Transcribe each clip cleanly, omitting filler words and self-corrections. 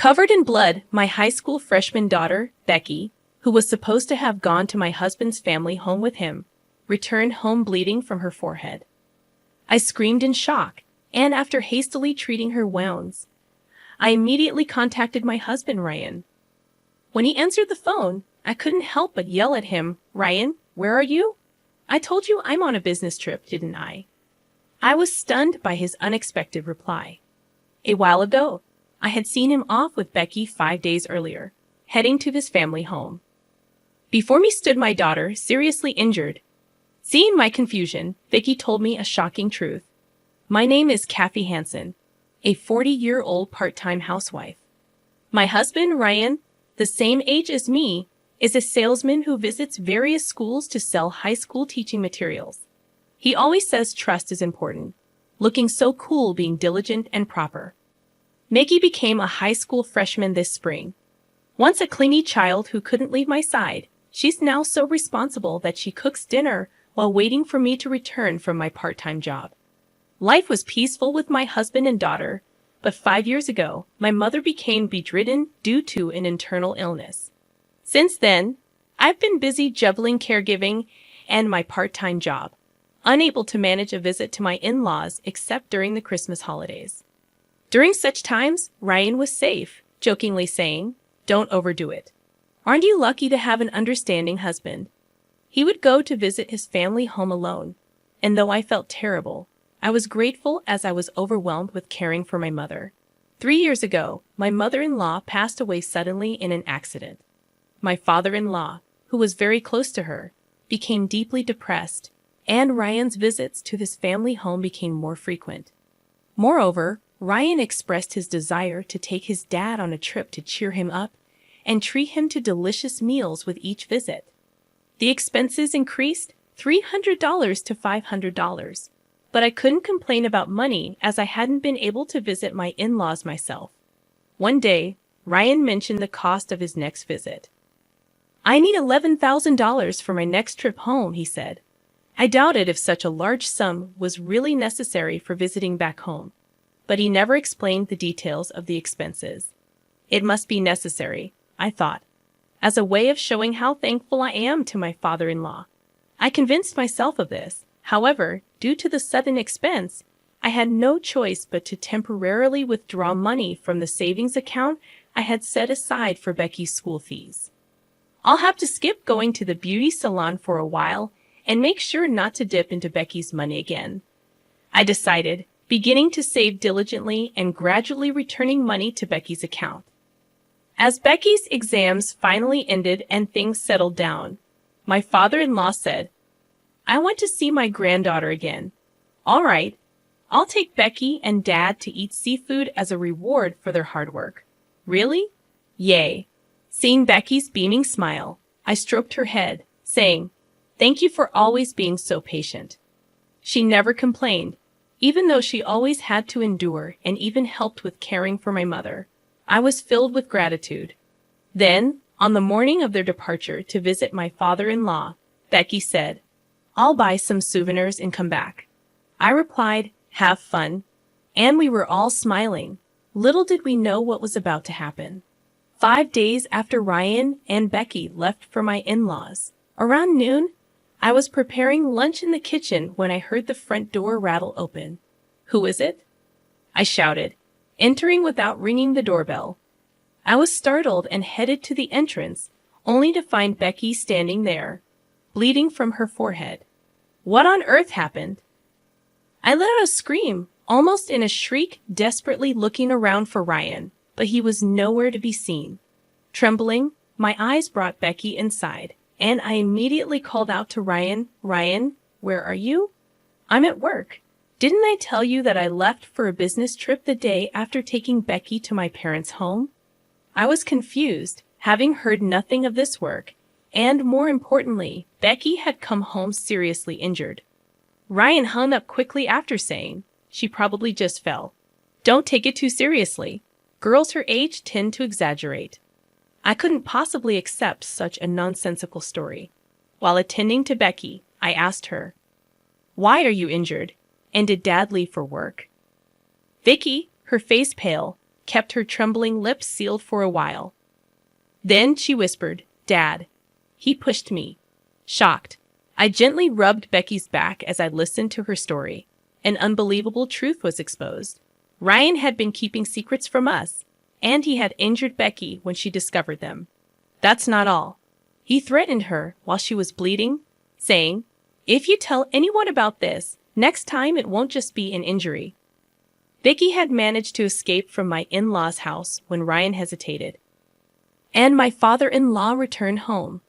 Covered in blood, my high school freshman daughter, Becky, who was supposed to have gone to my husband's family home with him, returned home bleeding from her forehead. I screamed in shock, and after hastily treating her wounds, I immediately contacted my husband, Ryan. When he answered the phone, I couldn't help but yell at him, "Ryan, where are you? I told you I'm on a business trip, didn't I?" I was stunned by his unexpected reply. A while ago, I had seen him off with Becky 5 days earlier, heading to his family home. Before me stood my daughter, seriously injured. Seeing my confusion, Vicky told me a shocking truth. My name is Kathy Hansen, a 40-year-old part-time housewife. My husband, Ryan, the same age as me, is a salesman who visits various schools to sell high school teaching materials. He always says trust is important, looking so cool being diligent and proper. Mickey became a high school freshman this spring. Once a clingy child who couldn't leave my side, she's now so responsible that she cooks dinner while waiting for me to return from my part-time job. Life was peaceful with my husband and daughter, but 5 years ago, my mother became bedridden due to an internal illness. Since then, I've been busy juggling caregiving and my part-time job, unable to manage a visit to my in-laws except during the Christmas holidays. During such times, Ryan was safe, jokingly saying, "Don't overdo it. Aren't you lucky to have an understanding husband?" He would go to visit his family home alone, and though I felt terrible, I was grateful as I was overwhelmed with caring for my mother. 3 years ago, my mother-in-law passed away suddenly in an accident. My father-in-law, who was very close to her, became deeply depressed, and Ryan's visits to his family home became more frequent. Moreover, Ryan expressed his desire to take his dad on a trip to cheer him up and treat him to delicious meals with each visit. The expenses increased $300 to $500, but I couldn't complain about money as I hadn't been able to visit my in-laws myself. One day, Ryan mentioned the cost of his next visit. "I need $11,000 for my next trip home," he said. I doubted if such a large sum was really necessary for visiting back home, but he never explained the details of the expenses. It must be necessary, I thought, as a way of showing how thankful I am to my father-in-law. I convinced myself of this. However, due to the sudden expense, I had no choice but to temporarily withdraw money from the savings account I had set aside for Becky's school fees. I'll have to skip going to the beauty salon for a while and make sure not to dip into Becky's money again, I decided, beginning to save diligently and gradually returning money to Becky's account. As Becky's exams finally ended and things settled down, my father-in-law said, "I want to see my granddaughter again." "All right, I'll take Becky and Dad to eat seafood as a reward for their hard work." "Really?" "Yay." Seeing Becky's beaming smile, I stroked her head, saying, "Thank you for always being so patient." She never complained, even though she always had to endure and even helped with caring for my mother. I was filled with gratitude. Then, on the morning of their departure to visit my father-in-law, Becky said, "I'll buy some souvenirs and come back." I replied, "Have fun," and we were all smiling. Little did we know what was about to happen. 5 days after Ryan and Becky left for my in-laws, around noon, I was preparing lunch in the kitchen when I heard the front door rattle open. "Who is it?" I shouted, entering without ringing the doorbell. I was startled and headed to the entrance, only to find Becky standing there, bleeding from her forehead. What on earth happened? I let out a scream, almost in a shriek, desperately looking around for Ryan, but he was nowhere to be seen. Trembling, my eyes brought Becky inside, and I immediately called out to Ryan, "Ryan, where are you?" "I'm at work. Didn't I tell you that I left for a business trip the day after taking Becky to my parents' home?" I was confused, having heard nothing of this work, and more importantly, Becky had come home seriously injured. Ryan hung up quickly after saying, "She probably just fell. Don't take it too seriously. Girls her age tend to exaggerate." I couldn't possibly accept such a nonsensical story. While attending to Becky, I asked her, "Why are you injured? And did Dad leave for work?" Vicky, her face pale, kept her trembling lips sealed for a while. Then she whispered, "Dad." He pushed me. Shocked, I gently rubbed Becky's back as I listened to her story. An unbelievable truth was exposed. Ryan had been keeping secrets from us, and he had injured Becky when she discovered them. That's not all. He threatened her while she was bleeding, saying, "If you tell anyone about this, next time it won't just be an injury." Becky had managed to escape from my in-laws' house when Ryan hesitated, and my father-in-law returned home.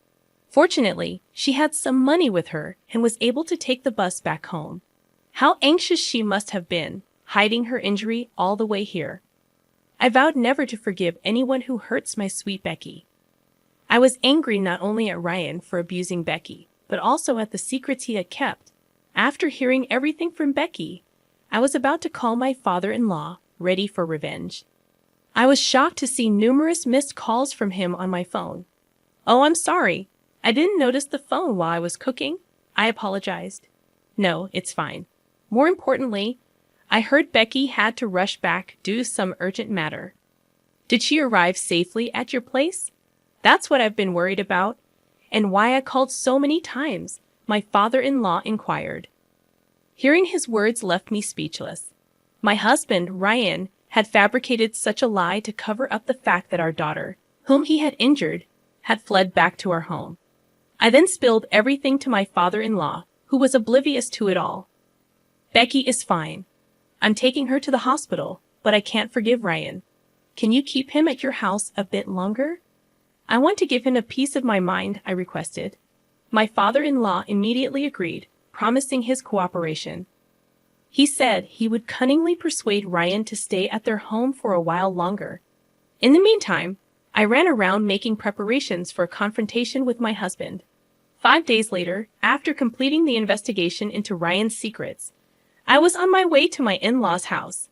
Fortunately, she had some money with her and was able to take the bus back home. How anxious she must have been, hiding her injury all the way here. I vowed never to forgive anyone who hurts my sweet Becky. I was angry not only at Ryan for abusing Becky, but also at the secrets he had kept. After hearing everything from Becky, I was about to call my father-in-law, ready for revenge. I was shocked to see numerous missed calls from him on my phone. "Oh, I'm sorry. I didn't notice the phone while I was cooking." I apologized. "No, it's fine. More importantly, I heard Becky had to rush back due to some urgent matter." "Did she arrive safely at your place?" "That's what I've been worried about, and why I called so many times," my father-in-law inquired. Hearing his words left me speechless. My husband, Ryan, had fabricated such a lie to cover up the fact that our daughter, whom he had injured, had fled back to our home. I then spilled everything to my father-in-law, who was oblivious to it all. "Becky is fine. I'm taking her to the hospital, but I can't forgive Ryan. Can you keep him at your house a bit longer?" "I want to give him a piece of my mind," I requested. My father-in-law immediately agreed, promising his cooperation. He said he would cunningly persuade Ryan to stay at their home for a while longer. In the meantime, I ran around making preparations for a confrontation with my husband. 5 days later, after completing the investigation into Ryan's secrets, I was on my way to my in-laws' house.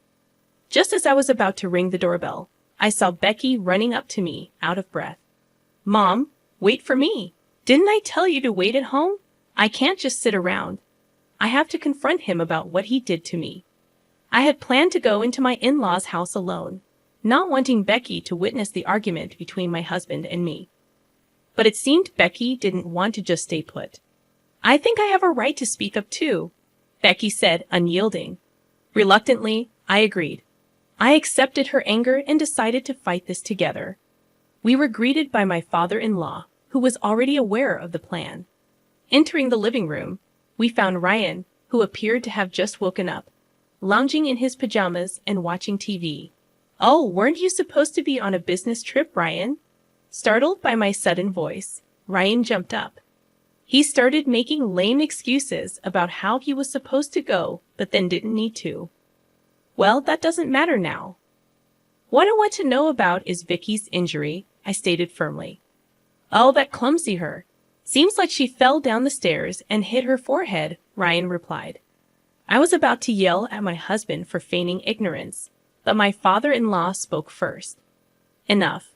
Just as I was about to ring the doorbell, I saw Becky running up to me, out of breath. "Mom, wait for me. Didn't I tell you to wait at home? I can't just sit around. I have to confront him about what he did to me." I had planned to go into my in-laws' house alone, not wanting Becky to witness the argument between my husband and me. But it seemed Becky didn't want to just stay put. "I think I have a right to speak up too," Becky said, unyielding. Reluctantly, I agreed. I accepted her anger and decided to fight this together. We were greeted by my father-in-law, who was already aware of the plan. Entering the living room, we found Ryan, who appeared to have just woken up, lounging in his pajamas and watching TV. "Oh, weren't you supposed to be on a business trip, Ryan?" Startled by my sudden voice, Ryan jumped up. He started making lame excuses about how he was supposed to go, but then didn't need to. "Well, that doesn't matter now. What I want to know about is Vicky's injury," I stated firmly. "Oh, that clumsy her. Seems like she fell down the stairs and hit her forehead," Ryan replied. I was about to yell at my husband for feigning ignorance, but my father-in-law spoke first. "Enough.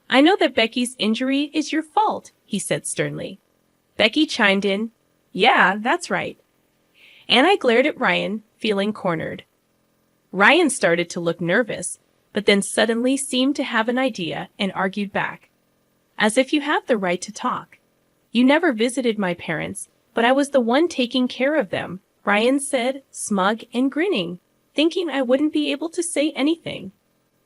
I know that Becky's injury is your fault," he said sternly. Becky chimed in, "Yeah, that's right." And I glared at Ryan, feeling cornered. Ryan started to look nervous, but then suddenly seemed to have an idea and argued back. "As if you have the right to talk. You never visited my parents, but I was the one taking care of them," Ryan said, smug and grinning, thinking I wouldn't be able to say anything.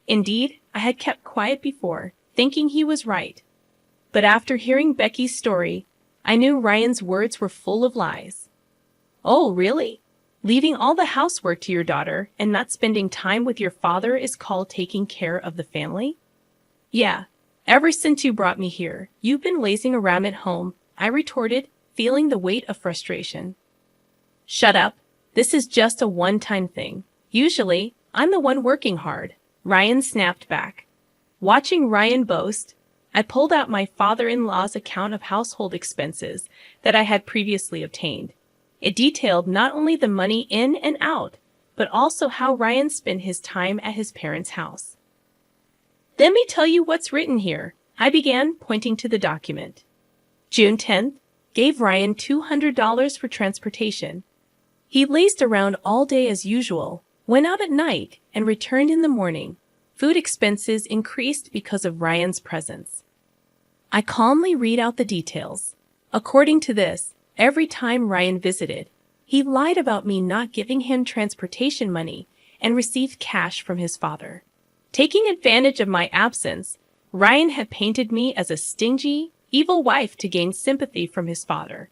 Indeed, I had kept quiet before, thinking he was right. But after hearing Becky's story, I knew Ryan's words were full of lies. "Oh, really? Leaving all the housework to your daughter and not spending time with your father is called taking care of the family?" "Yeah. Ever since you brought me here, you've been lazing around at home," I retorted, feeling the weight of frustration. "Shut up. This is just a one-time thing. Usually, I'm the one working hard," Ryan snapped back. Watching Ryan boast, I pulled out my father-in-law's account of household expenses that I had previously obtained. It detailed not only the money in and out, but also how Ryan spent his time at his parents' house. "Let me tell you what's written here," I began, pointing to the document. June 10th, gave Ryan $200 for transportation. He lazed around all day as usual, went out at night, and returned in the morning. Food expenses increased because of Ryan's presence. I calmly read out the details. According to this, every time Ryan visited, he lied about me not giving him transportation money and received cash from his father. Taking advantage of my absence, Ryan had painted me as a stingy, evil wife to gain sympathy from his father.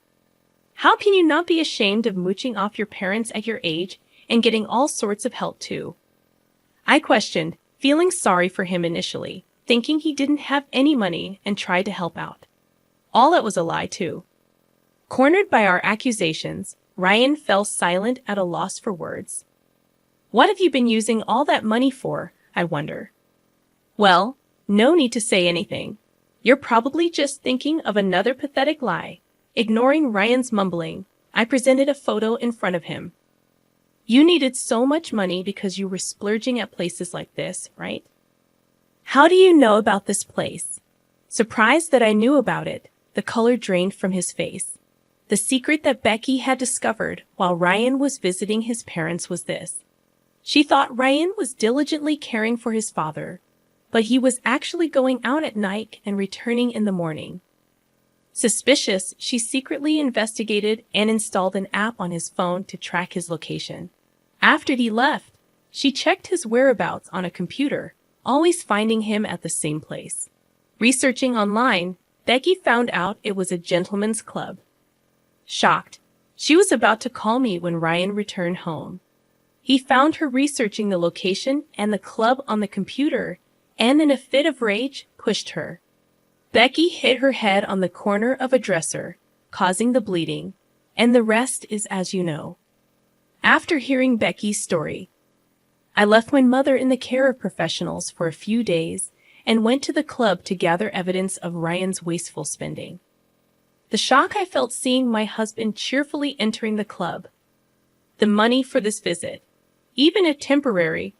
How can you not be ashamed of mooching off your parents at your age and getting all sorts of help too? I questioned, feeling sorry for him initially, thinking he didn't have any money and tried to help out. All that was a lie too. Cornered by our accusations, Ryan fell silent at a loss for words. What have you been using all that money for, I wonder? Well, no need to say anything. You're probably just thinking of another pathetic lie. Ignoring Ryan's mumbling, I presented a photo in front of him. You needed so much money because you were splurging at places like this, right? How do you know about this place? Surprised that I knew about it, the color drained from his face. The secret that Becky had discovered while Ryan was visiting his parents was this. She thought Ryan was diligently caring for his father, but he was actually going out at night and returning in the morning. Suspicious, she secretly investigated and installed an app on his phone to track his location. After he left, she checked his whereabouts on a computer, always finding him at the same place. Researching online, Becky found out it was a gentleman's club. Shocked, she was about to call me when Ryan returned home. He found her researching the location and the club on the computer, and in a fit of rage, pushed her. Becky hit her head on the corner of a dresser, causing the bleeding, and the rest is as you know. After hearing Becky's story, I left my mother in the care of professionals for a few days and went to the club to gather evidence of Ryan's wasteful spending. The shock I felt seeing my husband cheerfully entering the club. The money for this visit, even if temporary,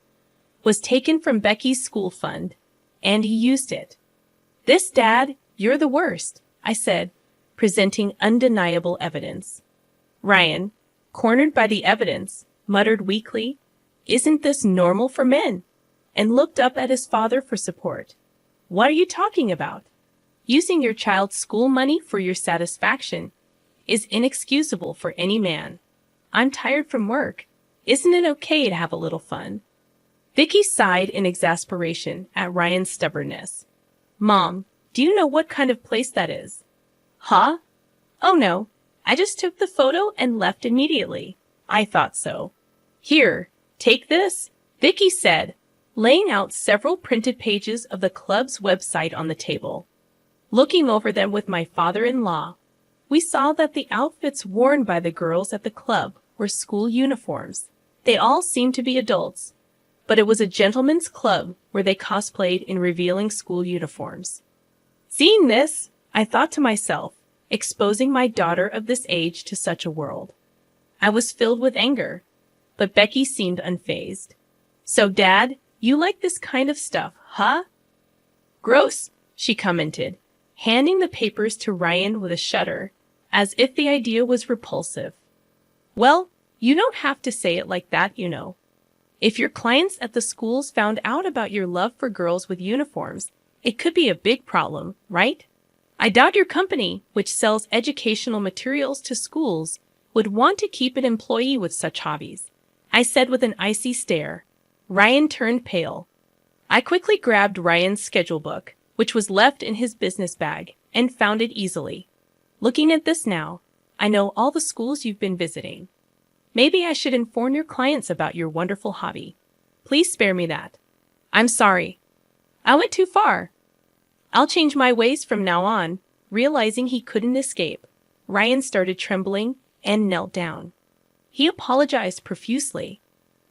was taken from Becky's school fund, and he used it. This, Dad, you're the worst, I said, presenting undeniable evidence. Ryan, cornered by the evidence, muttered weakly, "Isn't this normal for men?" and looked up at his father for support. What are you talking about? Using your child's school money for your satisfaction is inexcusable for any man. I'm tired from work. Isn't it okay to have a little fun? Vicky sighed in exasperation at Ryan's stubbornness. Mom, do you know what kind of place that is? Huh? Oh no, I just took the photo and left immediately. I thought so. Here, take this, Vicky said, laying out several printed pages of the club's website on the table. Looking over them with my father-in-law, we saw that the outfits worn by the girls at the club were school uniforms. They all seemed to be adults, but it was a gentleman's club where they cosplayed in revealing school uniforms. Seeing this, I thought to myself, exposing my daughter of this age to such a world. I was filled with anger, but Becky seemed unfazed. So, Dad, you like this kind of stuff, huh? Gross, she commented, handing the papers to Ryan with a shudder, as if the idea was repulsive. Well, you don't have to say it like that, you know. If your clients at the schools found out about your love for girls with uniforms, it could be a big problem, right? I doubt your company, which sells educational materials to schools, would want to keep an employee with such hobbies, I said with an icy stare. Ryan turned pale. I quickly grabbed Ryan's schedule book, which was left in his business bag, and found it easily. Looking at this now, I know all the schools you've been visiting. Maybe I should inform your clients about your wonderful hobby. Please spare me that. I'm sorry. I went too far. I'll change my ways from now on. Realizing he couldn't escape, Ryan started trembling and knelt down. He apologized profusely,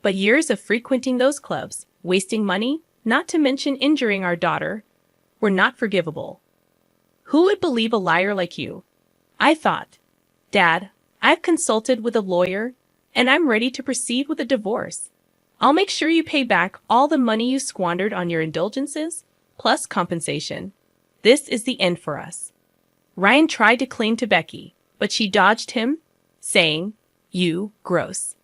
but years of frequenting those clubs, wasting money, not to mention injuring our daughter, were not forgivable. Who would believe a liar like you? I thought. Dad, I've consulted with a lawyer, and I'm ready to proceed with a divorce. I'll make sure you pay back all the money you squandered on your indulgences, plus compensation. This is the end for us. Ryan tried to cling to Becky, but she dodged him, saying, "You gross."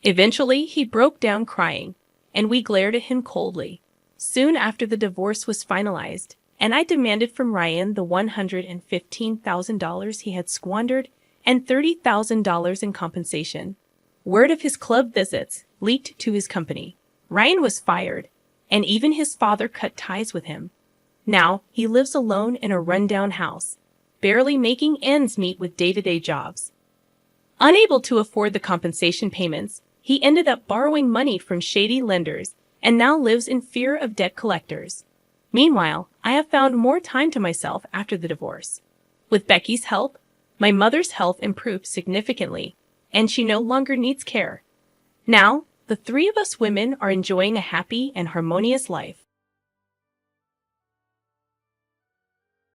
Eventually, he broke down crying, and we glared at him coldly. Soon after the divorce was finalized, and I demanded from Ryan the $115,000 he had squandered and $30,000 in compensation. Word of his club visits leaked to his company. Ryan was fired, and even his father cut ties with him. Now, he lives alone in a rundown house, barely making ends meet with day-to-day jobs. Unable to afford the compensation payments, he ended up borrowing money from shady lenders and now lives in fear of debt collectors. Meanwhile, I have found more time to myself after the divorce. With Becky's help, my mother's health improved significantly, and she no longer needs care. Now, the three of us women are enjoying a happy and harmonious life.